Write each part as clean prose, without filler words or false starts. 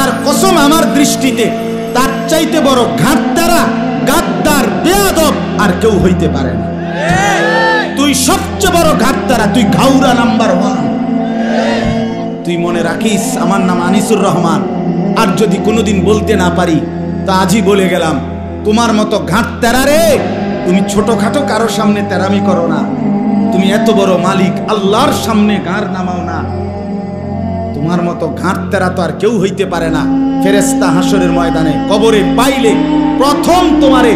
আল্লাহর কসম, আমার দৃষ্টিতে তার চাইতে বড় ঘাটতারা, গাদ্দার, বেয়াদব আর কেউ হইতে পারে না। তুই সবচেয়ে বড় ঘাটতারা, তুই ঘাউরা নাম্বার 1। তুই মনে রাখিস, আমার নাম আনিসুর রহমান। আর যদি কোনোদিন বলতে না পারি তা আজই বলে গেলাম, তোমার মতো ঘাটতারা রে, তুমি ছোটখাটো কারো সামনে তেরামি করো না। তুমি এত বড় মালিক আল্লাহর সামনে ঘাড় নামাও না। তোমার মতো ঘাটতারা তো আর কেউ হইতে পারে না। ফেরেশতা হাসরের ময়দানে কবরে পাইলে প্রথম তোমারে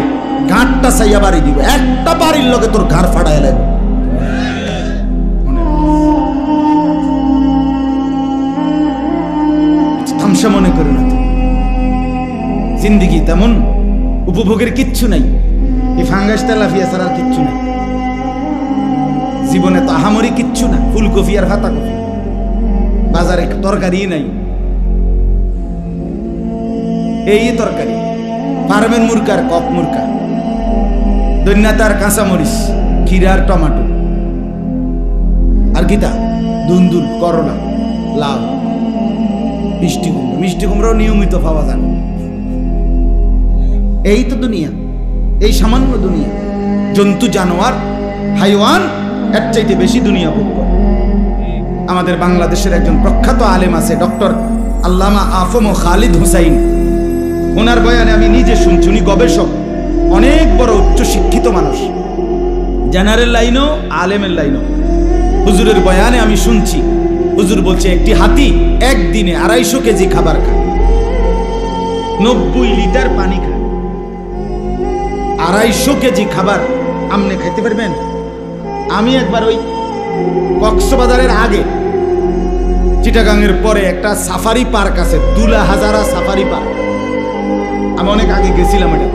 ঘাটটা চাইয়া বাড়ি দিব, একটা বাড়ির লগে তোর ঘাড় ফাড়ায় লাগবে। তামসা মনে করো না। জিন্দিগি তেমন উপভোগের কিচ্ছু নাই, এই ফাঙ্গাস তেলাফিয়া ছাড়া আর কিচ্ছু নাই জীবনে। তো আহামরি কিচ্ছু না, ফুলকপি আর ভাতা কপি, বাজারে তরকারি নাই, এই তরকারি, ফার্মের মুরগার কক মুরগা, দৈন্যাতার কাঁচামরিচ, খিরার টমাটো, আর গীতা দুন্দুল, করলা, লাউ, মিষ্টি কুমড়ো। মিষ্টি কুমড়ো নিয়মিত পাওয়া যায় না। এই তো দুনিয়া, এই সামান্য দুনিয়া। জন্তু জানোয়ার হাইওয়ান এর চাইতে বেশি দুনিয়া ভোগ করে। আমাদের বাংলাদেশের একজন প্রখ্যাত আলেম আছে, ডক্টর আল্লামা আফম খালিদ হুসাইন। ওনার বয়ানে আমি নিজে শুনছি, উনি গবেষক, অনেক বড় উচ্চ শিক্ষিত মানুষ, জেনারেল লাইনও আলেমের লাইনও। হুজুরের বয়ানে আমি শুনছি, হুজুর বলছে একটি হাতি একদিনে 250 কেজি খাবার খায়, 90 লিটার পানি খায়। 250 কেজি খাবার আমনে খাইতে পারবেন? আমি একবার ওই কক্সবাজারের আগে চিটাগাংয়ের পরে একটা সাফারি পার্ক আছে, দুলা হাজারা সাফারি পার্ক। আমি অনেক আগে গেছিলাম। এটা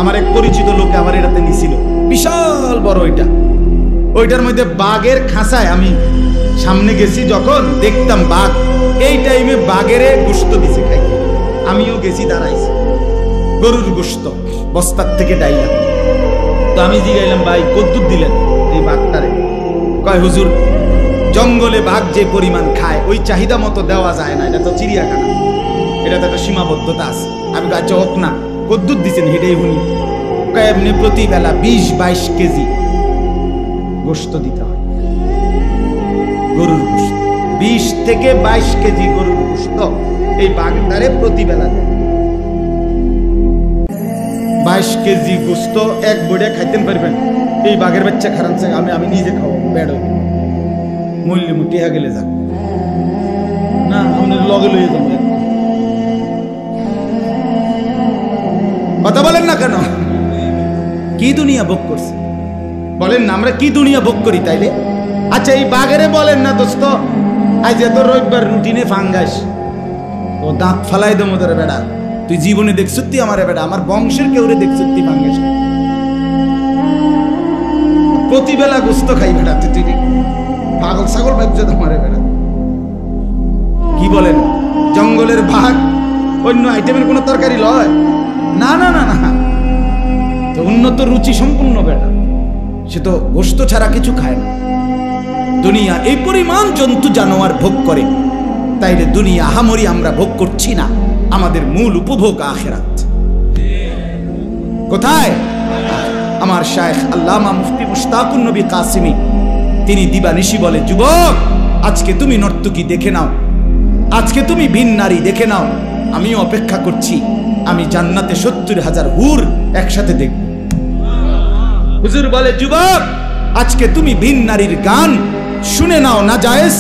আমার এক পরিচিত লোকে আমার এটাতে নিছিল, বিশাল বড় ওইটা। ওইটার মধ্যে বাঘের খাঁচায় আমি সামনে গেছি, যখন দেখতাম বাঘ, এই টাইমে বাঘের গোশত দিছে খাইতে। আমিও গেছি, দাঁড়াইছি, গরুর গোশত বস্তার থেকে ডাইলাম। তো আমি জিগাইলাম, ভাই কদ্দুর দিলেন এই বাঘটারে? কয় হুজুর, জঙ্গলে বাঘ যে পরিমাণ খায় ওই চাহিদা মতো দেওয়া যায় না, এটা তো চিড়িয়াখানা, এটা তো একটা সীমাবদ্ধতা আছে। আমি গাছ হোক না, কদ্দুর দিচ্ছেন হেঁটেই হুনি। কয় এমনি প্রতি বেলা 20-22 কেজি গোশত দিতে হয়, গরুর গোশত। 20 থেকে 22 কেজি গরুর গোশত এই বাঘটারে প্রতি বেলা দেয়। 22 কেজি গোশত এক বড়ে খাইতেন পারবেন? এই বাঘের বাচ্চা খারাপ চাই, আমি নিজে খাবো, বেড় মূল্য মুটিয়া গেলে যাক না, আমি লগে লইয়ে যাবো। কথা বলেন না কেন? কি দুনিয়া ভোগ করছে বলেন না, আমরা কি দুনিয়া ভোগ করি তাইলে? আচ্ছা এই বাঘেরে বলেন না দোস্ত, আজ এত রবিবার রুটিনে ফাঙ্গাস, ও দাঁত ফালাই দেবো তোর বেড়া। তুই জীবনে দেখছুতি আমার বেড়া, আমার বংশের কেউ রে দেখছুতি ফাঙ্গাস প্রতিবেলা গোস্ত খাই বেড়া। তুই পাগল ছাগল বাচ্চা তোমার বেড়া। কি বলেন? জঙ্গলের ভাগ অন্য আইটেমের কোনো তরকারি লয় না, না না না, তো উন্নত রুচি সম্পূর্ণ বেটা, সে তো গোস্ত ছাড়া কিছু খায় না। দুনিয়া এই পরিমাণ জন্তু জানোয়ার ভোগ করে, তাইলে দুনিয়া আহামরি আমরা ভোগ করছি না। আমাদের মূল উপভোগ আখিরাত। কোথায়? আমার শায়েখ আল্লামা মুফতি মুশতাকুন নবী কাসিমি, তিনি দিবানিশি বলে, যুবক আজকে তুমি নর্তকী দেখে নাও, আজকে তুমি ভিন নারী দেখে নাও, আমি অপেক্ষা করছি, আমি জান্নাতে 70,000 হুর একসাথে দেখব। হুজুর বলে, যুবক আজকে তুমি ভিন নারীর গান শুনে নাও, না জায়েজ